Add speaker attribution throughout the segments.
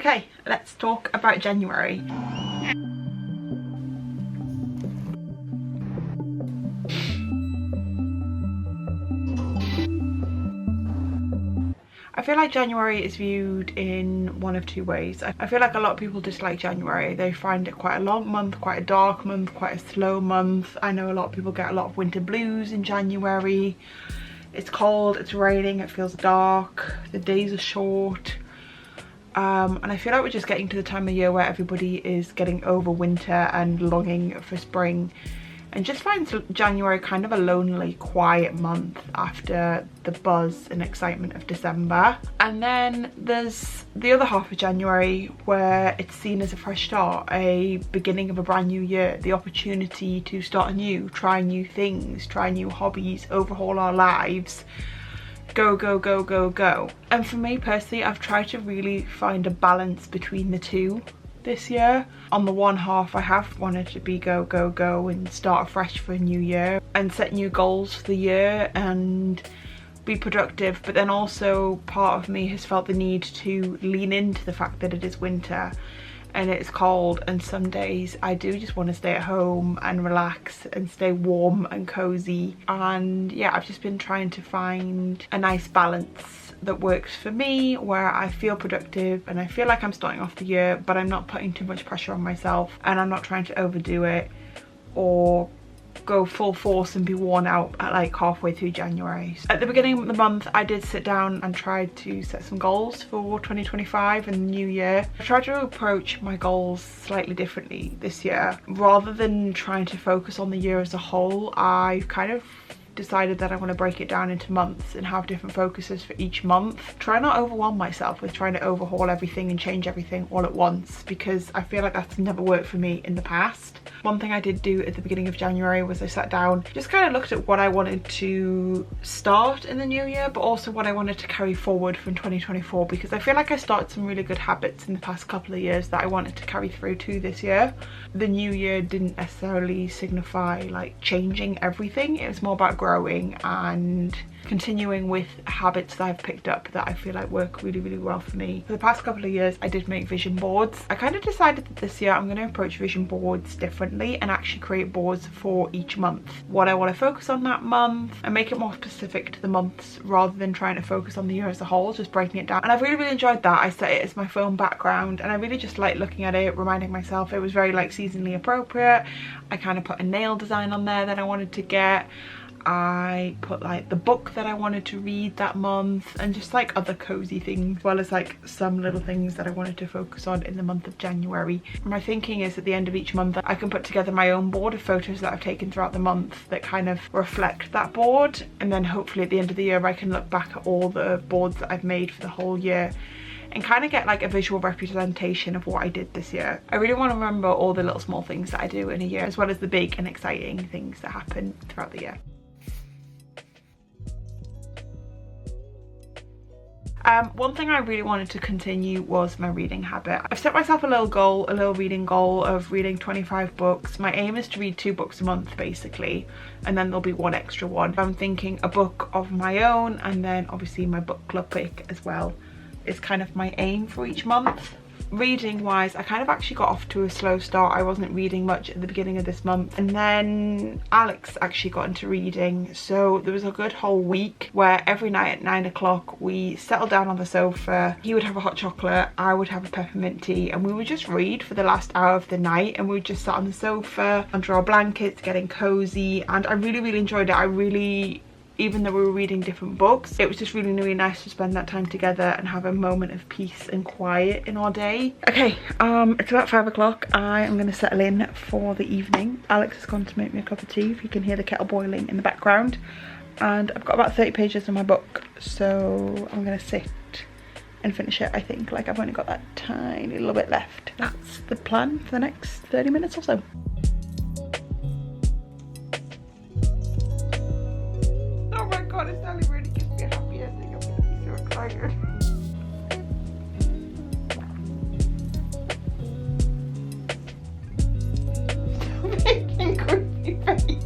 Speaker 1: Okay, let's talk about January. I feel like January is viewed in one of two ways. I feel like a lot of people dislike January. They find it quite a long month, quite a dark month, quite a slow month. I know a lot of people get a lot of winter blues in January. It's cold, it's raining, it feels dark, the days are short. And I feel like we're just getting to the time of year where everybody is getting over winter and longing for spring, and just finds January kind of a lonely, quiet month after the buzz and excitement of December. And then there's the other half of January where it's seen as a fresh start, a beginning of a brand new year, the opportunity to start anew, try new things, try new hobbies, overhaul our lives. Go, go, go, go, go. And for me personally, I've tried to really find a balance between the two this year. On the one half, I have wanted to be go, go, go and start afresh for a new year and set new goals for the year and be productive, but then also part of me has felt the need to lean into the fact that it is winter and it's cold, and some days I do just want to stay at home and relax and stay warm and cozy. And yeah, I've just been trying to find a nice balance that works for me, where I feel productive and I feel like I'm starting off the year, but I'm not putting too much pressure on myself and I'm not trying to overdo it or go full force and be worn out at like halfway through January. At the beginning of the month, I did sit down and tried to set some goals for 2025 and the new year. I tried to approach my goals slightly differently this year. Rather than trying to focus on the year as a whole, I've kind of decided that I want to break it down into months and have different focuses for each month. Try not overwhelm myself with trying to overhaul everything and change everything all at once, because I feel like that's never worked for me in the past. One thing I did do at the beginning of January was I sat down, just kind of looked at what I wanted to start in the new year, but also what I wanted to carry forward from 2024, because I feel like I started some really good habits in the past couple of years that I wanted to carry through to this year. The new year didn't necessarily signify like changing everything. It was more about growing and continuing with habits that I've picked up that I feel like work really, really well for me. For the past couple of years, I did make vision boards. I kind of decided that this year I'm going to approach vision boards differently and actually create boards for each month. What I want to focus on that month and make it more specific to the months rather than trying to focus on the year as a whole, just breaking it down. And I've really, really enjoyed that. I set it as my phone background and I really just like looking at it, reminding myself it was very like seasonally appropriate. I kind of put a nail design on there that I wanted to get. I put like the book that I wanted to read that month and just like other cozy things, as well as like some little things that I wanted to focus on in the month of January. My thinking is at the end of each month I can put together my own board of photos that I've taken throughout the month that kind of reflect that board, and then hopefully at the end of the year I can look back at all the boards that I've made for the whole year and kind of get like a visual representation of what I did this year. I really want to remember all the little small things that I do in a year, as well as the big and exciting things that happen throughout the year. One thing I really wanted to continue was my reading habit. I've set myself a little goal, a little reading goal of reading 25 books. My aim is to read 2 books a month basically, and then there'll be one extra one. I'm thinking a book of my own, and then obviously my book club pick as well is kind of my aim for each month. Reading wise, I kind of actually got off to a slow start. I wasn't reading much at the beginning of this month, and then Alex actually got into reading, so there was a good whole week where every night at 9 o'clock we settled down on the sofa. He would have a hot chocolate, I would have a peppermint tea, and we would just read for the last hour of the night, and we would just sit on the sofa under our blankets getting cozy, and I really, really enjoyed it. Even though we were reading different books, it was just really, really nice to spend that time together and have a moment of peace and quiet in our day. Okay, it's about 5 o'clock. I am going to settle in for the evening. Alex has gone to make me a cup of tea, if you can hear the kettle boiling in the background. And I've got about 30 pages in my book, so I'm going to sit and finish it. I think like I've only got that tiny little bit left. That's the plan for the next 30 minutes or so. Oh my god, it Sally really gives me a happy ending. I'm gonna be so excited. Stop making creepy faces.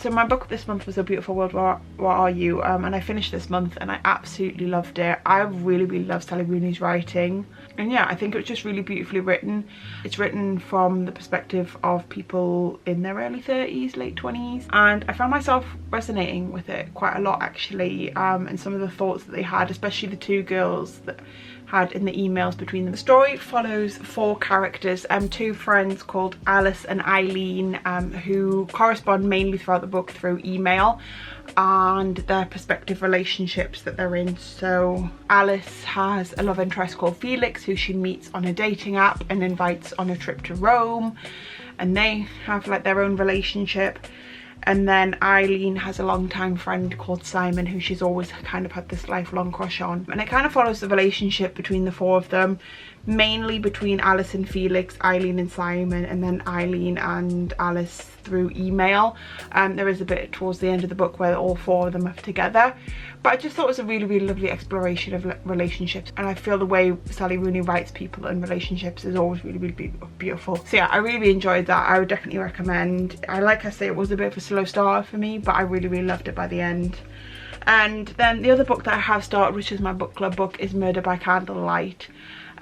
Speaker 1: So my book this month was A Beautiful World, Where Are You? And I finished this month and I absolutely loved it. I really love Sally Rooney's writing. And yeah, I think it was just really beautifully written. It's written from the perspective of people in their early 30s, late 20s. And I found myself resonating with it quite a lot actually. And some of the thoughts that they had, especially the two girls that had in the emails between them. The story follows 4 characters, 2 friends called Alice and Eileen, who correspond mainly throughout the book through email, and their prospective relationships that they're in. So Alice has a love interest called Felix, who she meets on a dating app and invites on a trip to Rome, and they have like their own relationship. And then Eileen has a longtime friend called Simon, who she's always kind of had this lifelong crush on. And it kind of follows the relationship between the 4 of them, mainly between Alice and Felix, Eileen and Simon, and then Eileen and Alice through email. There is a bit towards the end of the book where all 4 of them are together. But I just thought it was a really lovely exploration of relationships, and I feel the way Sally Rooney writes people and relationships is always really beautiful. So yeah, I really enjoyed that. I would definitely recommend. Like I say, it was a bit of a slow starter for me, but I really loved it by the end. And then the other book that I have started, which is my book club book, is Murder by Candlelight.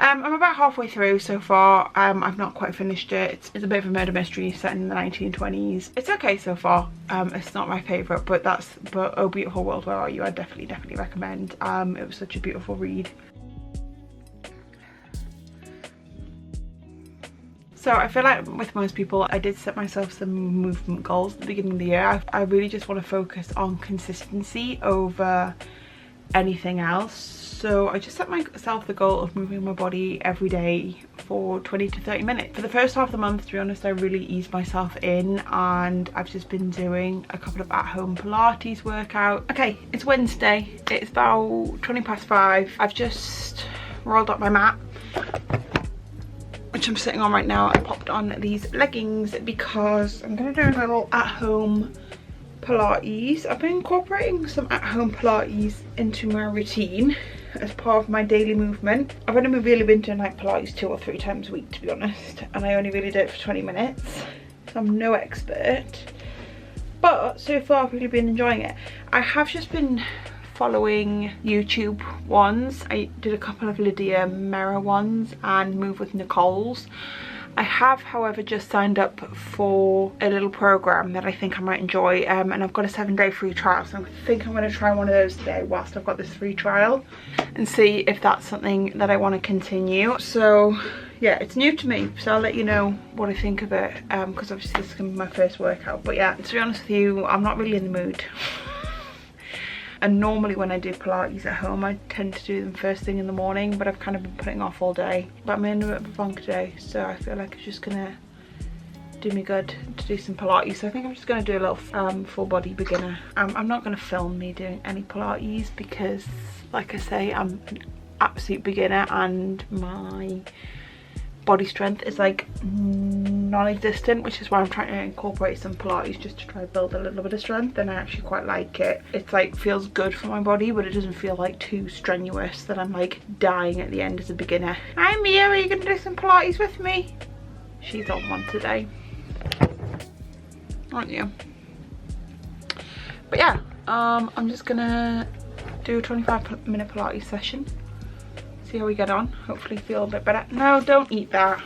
Speaker 1: I'm about halfway through so far. I've not quite finished it. It's a bit of a murder mystery set in the 1920s. It's okay so far. It's not my favourite, but Oh Beautiful World, Where Are You? I definitely recommend. It was such a beautiful read. So I feel like with most people, I did set myself some movement goals at the beginning of the year. I really just want to focus on consistency over anything else. So I just set myself the goal of moving my body every day for 20 to 30 minutes. For the first half of the month, to be honest, I really eased myself in, and I've just been doing a couple of at-home Pilates workouts. Okay, it's Wednesday. It's about 5:20. I've just rolled up my mat, which I'm sitting on right now. I popped on these leggings because I'm going to do a little at-home Pilates. I've been incorporating some at-home Pilates into my routine as part of my daily movement. I've only really been doing like Pilates 2 or 3 times a week, to be honest, and I only really do it for 20 minutes, so I'm no expert, but so far I've really been enjoying it. I have just been following YouTube ones. I did a couple of Lydia Mera ones and Move with Nicole's. I have, however, just signed up for a little program that I think I might enjoy, and I've got a 7-day free trial, so I think I'm going to try one of those today whilst I've got this free trial and see if that's something that I want to continue. So yeah, it's new to me, so I'll let you know what I think of it, because obviously this is going to be my first workout. But yeah, to be honest with you, I'm not really in the mood. And normally when I do Pilates at home, I tend to do them first thing in the morning, but I've kind of been putting off all day. But I'm in a bit of a funk today, so I feel like it's just gonna do me good to do some Pilates. So I think I'm just gonna do a little full body beginner. I'm not gonna film me doing any Pilates because, like I say, I'm an absolute beginner and my body strength is like non-existent, which is why I'm trying to incorporate some Pilates just to try to build a little bit of strength, and I actually quite like it. It's like feels good for my body, but it doesn't feel like too strenuous that I'm like dying at the end as a beginner. Hi Mia, are you gonna do some Pilates with me? She's on one today, aren't you? But yeah, I'm just gonna do a 25-minute Pilates session. See how we get on. Hopefully feel a bit better. No, don't eat that.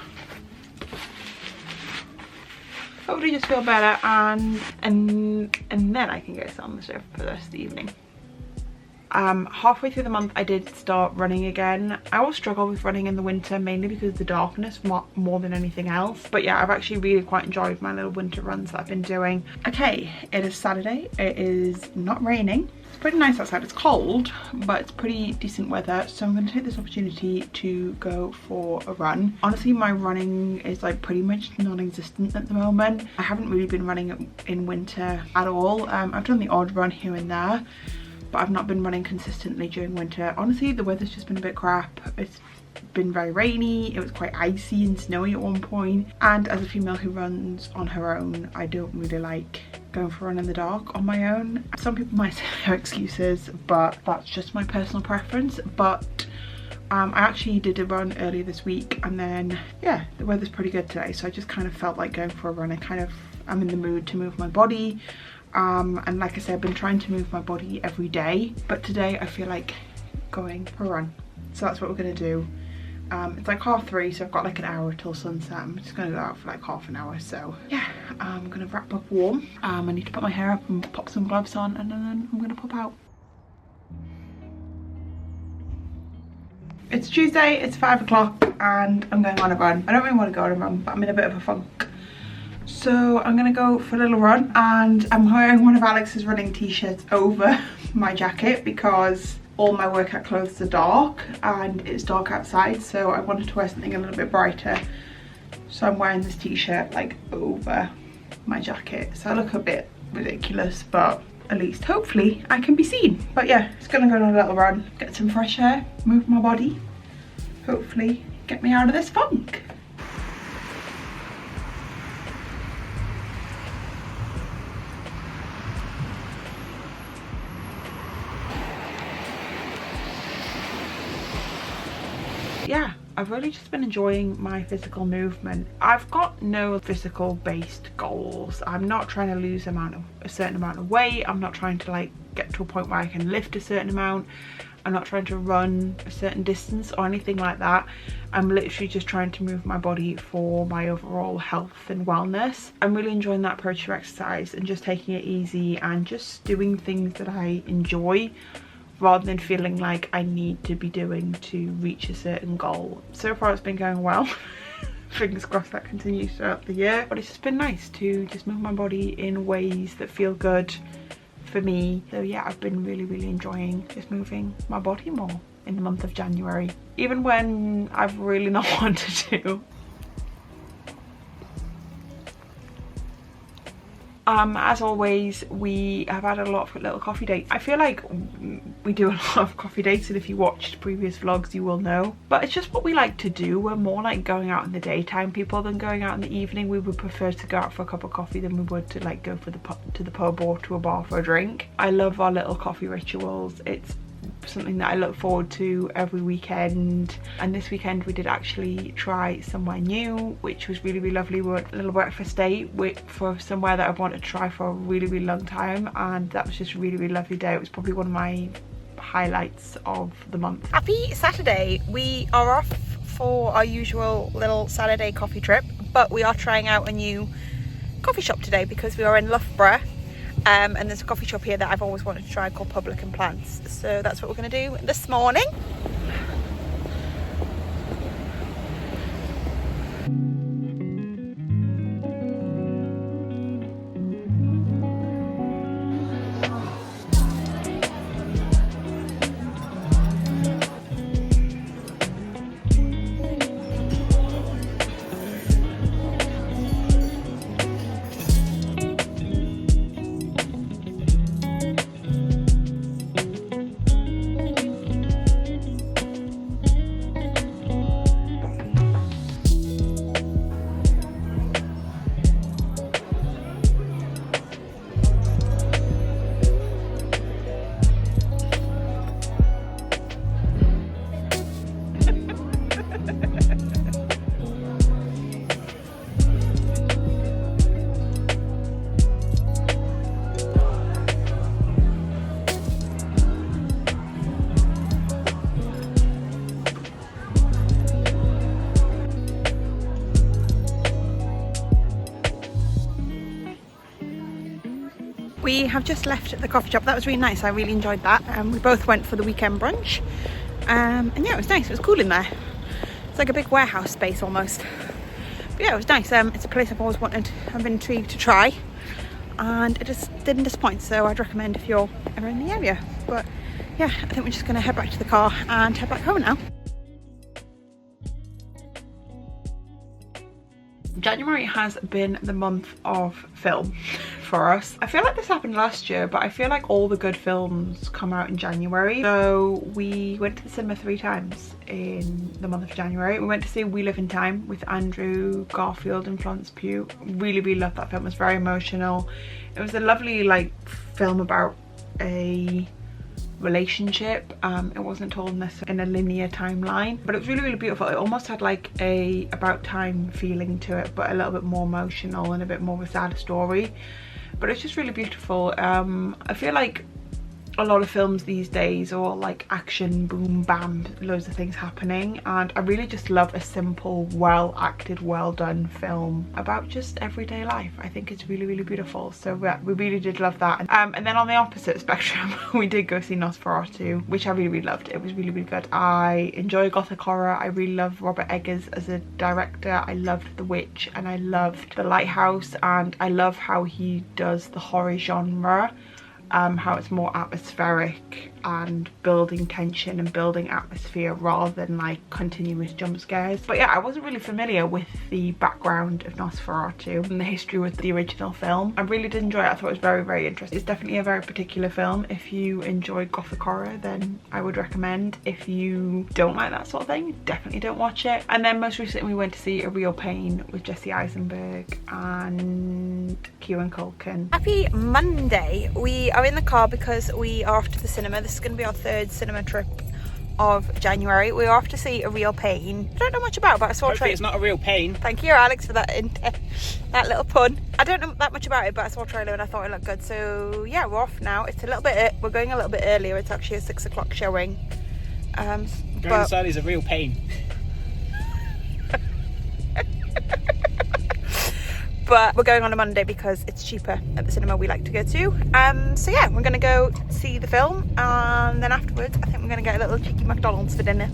Speaker 1: Hopefully just feel better, and then I can go sit on the sofa for the rest of the evening. Halfway through the month I did start running again. I always struggle with running in the winter, mainly because of the darkness more than anything else. But yeah, I've actually really quite enjoyed my little winter runs that I've been doing. Okay, it is Saturday. It is not raining. It's pretty nice outside. It's cold, but it's pretty decent weather, so I'm going to take this opportunity to go for a run. Honestly, my running is like pretty much non-existent at the moment. I haven't really been running in winter at all. I've done the odd run here and there, but I've not been running consistently during winter. Honestly, the weather's just been a bit crap. It's been very rainy. It was quite icy and snowy at one point, and as a female who runs on her own, I don't really like going for a run in the dark on my own. Some people might say they're excuses, but that's just my personal preference. But I actually did a run earlier this week, and then yeah, the weather's pretty good today, so I just kind of felt like going for a run. I'm in the mood to move my body. And like I said, I've been trying to move my body every day, but today I feel like going for a run, so that's what we're gonna do. It's like 3:30, so I've got like an hour till sunset. I'm just gonna go out for like half an hour, so yeah. I'm gonna wrap up warm. I need to put my hair up and pop some gloves on, and then I'm gonna pop out. It's Tuesday, it's 5 o'clock, and I'm going on a run. I don't really want to go on a run, but I'm in a bit of a funk. So I'm gonna go for a little run, and I'm wearing one of Alex's running t-shirts over my jacket because all my workout clothes are dark and it's dark outside, so I wanted to wear something a little bit brighter. So I'm wearing this t-shirt like over my jacket. So I look a bit ridiculous, but at least hopefully I can be seen. But yeah, it's gonna go on a little run, get some fresh air, move my body, hopefully get me out of this funk. Yeah, I've really just been enjoying my physical movement. I've got no physical based goals. I'm not trying to lose a certain amount of weight. I'm not trying to like get to a point where I can lift a certain amount. I'm not trying to run a certain distance or anything like that. I'm literally just trying to move my body for my overall health and wellness. I'm really enjoying that approach to exercise and just taking it easy and just doing things that I enjoy, rather than feeling like I need to be doing to reach a certain goal. So far it's been going well. Fingers crossed that continues throughout the year. But it's just been nice to just move my body in ways that feel good for me. So yeah, I've been really enjoying just moving my body more in the month of January. Even when I've really not wanted to. As always, we have had a lot of little coffee dates. I feel like we do a lot of coffee dates, and if you watched previous vlogs you will know, but it's just what we like to do. We're more like going out in the daytime people than going out in the evening. We would prefer to go out for a cup of coffee than we would to like go for to the pub or to a bar for a drink. I love our little coffee rituals. It's something that I look forward to every weekend, and this weekend we did actually try somewhere new, which was really lovely. We went a little breakfast date for somewhere that I've wanted to try for a really long time, and that was just a really lovely day. It was probably one of my highlights of the month. Happy Saturday. We are off for our usual little Saturday coffee trip, but we are trying out a new coffee shop today because we are in Loughborough. And there's a coffee shop here that I've always wanted to try called Public and Plants. So that's what we're going to do this morning. We have just left the coffee shop. That was really nice. I really enjoyed that. We both went for the weekend brunch. And yeah, it was nice. It was cool in there. It's like a big warehouse space almost. But yeah, it was nice. It's a place I've always wanted, I've been intrigued to try. And it just didn't disappoint. So I'd recommend if you're ever in the area. But yeah, I think we're just going to head back to the car and head back home now. January has been the month of film for us. I feel like this happened last year, but I feel like all the good films come out in January. So we went to the cinema 3 times in the month of January. We went to see We Live in Time with Andrew Garfield and Florence Pugh. Really loved that film. It was very emotional. It was a lovely like film about a relationship. It wasn't told in a linear timeline, but it was really beautiful. It almost had like a about time feeling to it, but a little bit more emotional and a bit more of a sad story. But it's just really beautiful. I feel like a lot of films these days are all like action, boom, bam, loads of things happening, and I really just love a simple, well acted, well done film about just everyday life. I think it's really beautiful. So yeah, we really did love that. And then on the opposite spectrum, we did go see Nosferatu, which I really loved. It was really good. I enjoy gothic horror. I really love Robert Eggers as a director. I loved The Witch and I loved The Lighthouse, and I love how he does the horror genre. How it's more atmospheric and building tension and building atmosphere rather than like continuous jump scares. But yeah, I wasn't really familiar with the background of Nosferatu and the history with the original film. I really did enjoy it. I thought it was very interesting. It's definitely a very particular film. If you enjoy gothic horror, then I would recommend. If you don't like that sort of thing, definitely don't watch it. And then most recently we went to see A Real Pain with Jesse Eisenberg and Kieran Culkin. Happy Monday. We are in the car because we are off to the cinema. This is going to be our third cinema trip of January. We're off to see A Real Pain. I don't know much about it, but I saw a trailer.
Speaker 2: It's not a real pain.
Speaker 1: Thank you, Alex, for that that little pun. I don't know that much about it, but I saw a trailer and I thought it looked good. So yeah, we're off now. It's a little bit. We're going a little bit earlier. It's actually a 6 o'clock showing.
Speaker 2: Going inside is a real pain.
Speaker 1: But we're going on a Monday because it's cheaper at the cinema we like to go to. So yeah, we're gonna go see the film, and then afterwards I think we're gonna get a little cheeky McDonald's for dinner.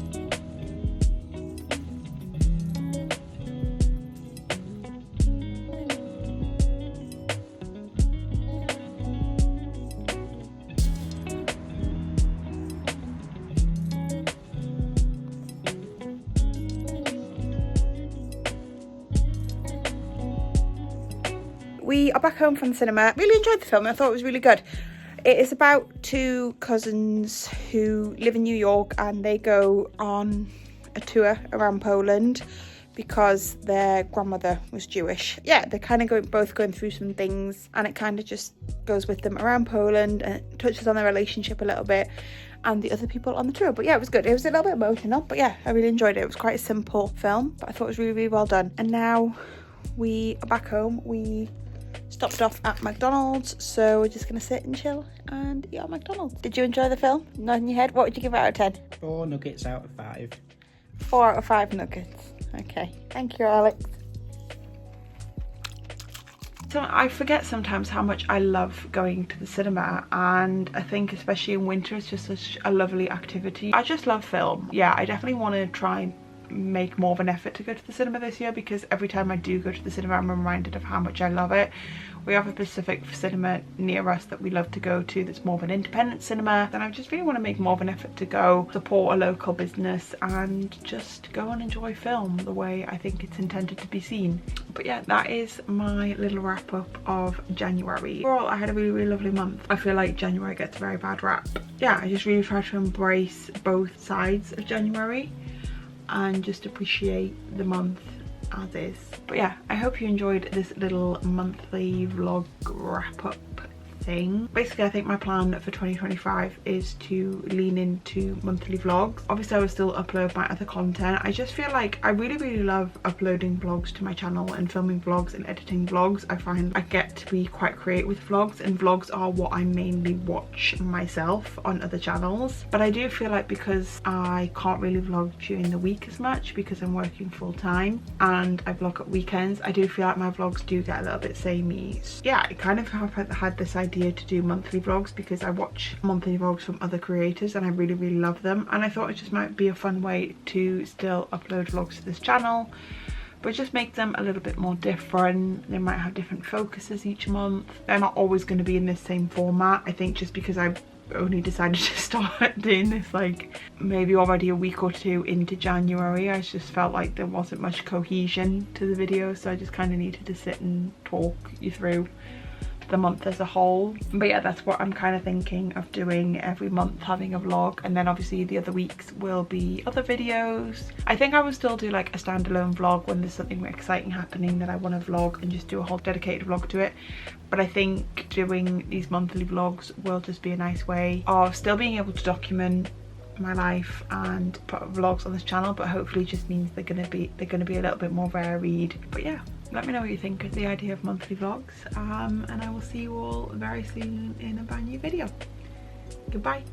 Speaker 1: We are back home from the cinema. Really enjoyed the film. I thought it was really good. It is about two cousins who live in New York and they go on a tour around Poland because their grandmother was Jewish. Yeah, they're kind of both going through some things, and it kind of just goes with them around Poland and it touches on their relationship a little bit and the other people on the tour. But yeah, it was good. It was a little bit emotional, but yeah, I really enjoyed it. It was quite a simple film, but I thought it was really well done. And now we are back home. We stopped off at McDonald's, so we're just gonna sit and chill and eat at McDonald's. Did you enjoy the film? Nodding your head. What would you give it out of 10?
Speaker 2: 4 nuggets out of 5.
Speaker 1: 4 out of 5 nuggets. Okay, thank you, Alex. So I forget sometimes how much I love going to the cinema, and I think especially in winter it's just such a lovely activity. I just love film. Yeah, I definitely want to try and make more of an effort to go to the cinema this year, because every time I do go to the cinema I'm reminded of how much I love it. We have a specific cinema near us that we love to go to that's more of an independent cinema, and I just really want to make more of an effort to go support a local business and just go and enjoy film the way I think it's intended to be seen. But yeah, that is my little wrap up of January. Overall, I had a really lovely month. I feel like January gets a very bad rap. Yeah, I just really try to embrace both sides of January and just appreciate the month as is. But yeah, I hope you enjoyed this little monthly vlog wrap up thing. Basically, I think my plan for 2025 is to lean into monthly vlogs. Obviously I will still upload my other content. I just feel like I really love uploading vlogs to my channel and filming vlogs and editing vlogs. I find I get to be quite creative with vlogs, and vlogs are what I mainly watch myself on other channels. But I do feel like because I can't really vlog during the week as much because I'm working full time and I vlog at weekends, I do feel like my vlogs do get a little bit samey. So yeah, I kind of have had this idea to do monthly vlogs because I watch monthly vlogs from other creators and I really love them, and I thought it just might be a fun way to still upload vlogs to this channel, but just make them a little bit more different. They might have different focuses each month. They're not always going to be in this same format. I think just because I've only decided to start doing this like maybe already a week or two into January, I just felt like there wasn't much cohesion to the video, so I just kind of needed to sit and talk you through the month as a whole. But yeah, that's what I'm kind of thinking of doing, every month having a vlog, and then obviously the other weeks will be other videos. I think I will still do like a standalone vlog when there's something exciting happening that I want to vlog and just do a whole dedicated vlog to it. But I think doing these monthly vlogs will just be a nice way of still being able to document my life and put vlogs on this channel, but hopefully just means they're gonna be a little bit more varied. But yeah, let me know what you think of the idea of monthly vlogs, and I will see you all very soon in a brand new video. Goodbye.